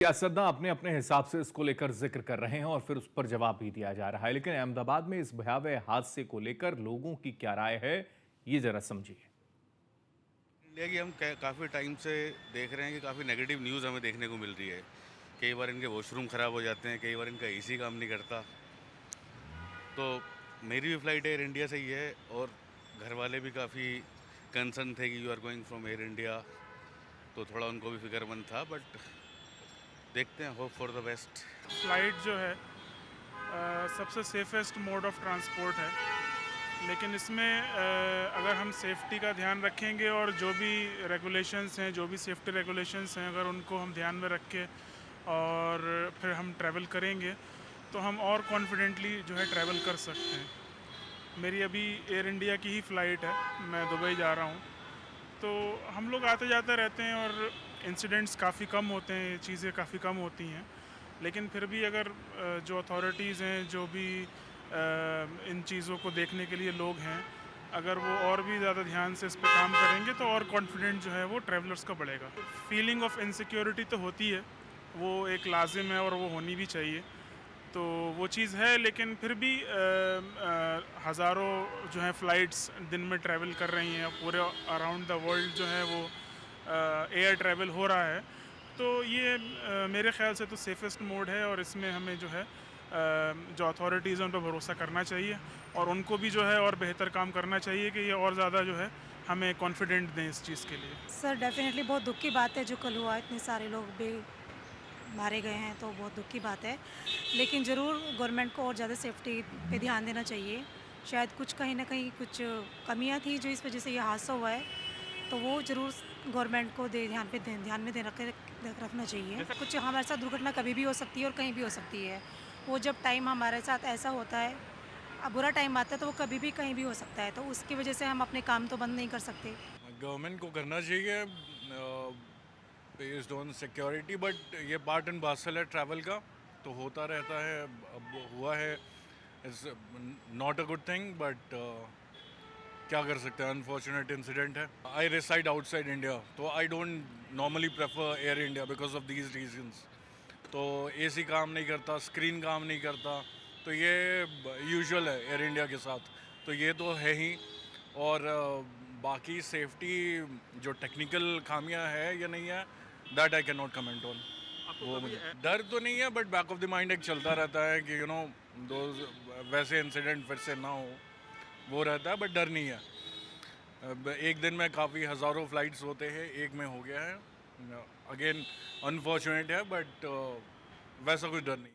सियासतदान अपने अपने हिसाब से इसको लेकर जिक्र कर रहे हैं और फिर उस पर जवाब भी दिया जा रहा है। लेकिन अहमदाबाद में इस भयावह हादसे को लेकर लोगों की क्या राय है, ये जरा समझिए। इंडिया की हम काफ़ी टाइम से देख रहे हैं कि काफ़ी नेगेटिव न्यूज़ हमें देखने को मिल रही है। कई बार इनके वॉशरूम ख़राब हो जाते हैं, कई बार इनका एसी काम नहीं करता। तो मेरी भी फ़्लाइट एयर इंडिया से ही है और घर वाले भी काफ़ी कंसर्न थे कि you are going from Air India, तो थोड़ा उनको भी फ़िक्रमंद था, बट देखते हैं, hope for the best. Flight जो है सबसे सेफ़ेस्ट मोड ऑफ़ ट्रांसपोर्ट है। लेकिन इसमें अगर हम सेफ्टी का ध्यान रखेंगे और जो भी रेगुलेशंस हैं, जो भी सेफ्टी रेगुलेशंस हैं, अगर उनको हम ध्यान में रख के और फिर हम ट्रैवल करेंगे तो हम और कॉन्फिडेंटली जो है ट्रैवल कर सकते हैं। मेरी अभी एयर इंडिया की ही फ़्लाइट है, मैं दुबई जा रहा हूँ। तो हम लोग आते जाते रहते हैं और इंसिडेंट्स काफ़ी कम होते हैं, चीज़ें काफ़ी कम होती हैं। लेकिन फिर भी अगर जो अथॉरिटीज़ हैं, जो भी इन चीज़ों को देखने के लिए लोग हैं, अगर वो और भी ज़्यादा ध्यान से इस पे काम करेंगे तो और कॉन्फिडेंट जो है वो ट्रैवलर्स का बढ़ेगा। फीलिंग ऑफ इनसिक्योरिटी तो होती है, वो एक लाज़िम है और वो होनी भी चाहिए। तो वो चीज़ है, लेकिन फिर भी हज़ारों जो है फ़्लाइट्स दिन में ट्रैवल कर रही हैं, पूरे अराउंड द वर्ल्ड जो है वो एयर ट्रैवल हो रहा है। तो ये मेरे ख़्याल से तो सेफ़ेस्ट मोड है और इसमें हमें जो है जो अथॉरिटीज़ हैं उन पे भरोसा करना चाहिए और उनको भी जो है और बेहतर काम करना चाहिए कि ये और ज़्यादा जो है हमें कॉन्फिडेंट दें इस चीज़ के लिए। सर डेफ़िनेटली बहुत दुःख की बात है जो कल हुआ, इतने सारे लोग भी मारे गए हैं तो बहुत दुःख की बात है। लेकिन ज़रूर गवर्नमेंट को और ज़्यादा सेफ्टी पे ध्यान देना चाहिए। शायद कुछ कहीं न कहीं कुछ कमियाँ थी जो इस वज़ह से ये हादसा हुआ है, तो वो ज़रूर गवर्नमेंट को ध्यान में दे रखना चाहिए। कुछ हमारे साथ दुर्घटना कभी भी हो सकती है और कहीं भी हो सकती है। वो जब टाइम हमारे साथ ऐसा होता है, बुरा टाइम आता है तो वो कभी भी कहीं भी हो सकता है, तो उसकी वज़ह से हम अपने काम तो बंद नहीं कर सकते। गवर्नमेंट को करना चाहिए बेस्ड ऑन सिक्योरिटी, बट ये पार्ट एंड पार्सल है ट्रैवल का, तो होता रहता है। अब हुआ है, it's not a good thing, but क्या कर सकते हैं, अनफॉर्चुनेट इंसिडेंट है। आई रिसाइड आउटसाइड इंडिया, तो I don't normally prefer air India because of these reasons. तो एसी काम नहीं करता, स्क्रीन काम नहीं करता, तो ये यूजुअल है एयर इंडिया के साथ, तो ये तो है ही। और बाकी सेफ्टी जो टेक्निकल खामियां है या नहीं है, that I can not comment on. वो मुझे डर तो नहीं है, but back of the mind एक चलता रहता है कि दो वैसे इंसिडेंट फिर से ना हो, वो रहता है, बट डर नहीं है। अब एक दिन में काफ़ी हज़ारों फ्लाइट्स होते हैं, एक में हो गया है, अगेन अनफॉर्चुनेट है, बट वैसा कुछ डर नहीं।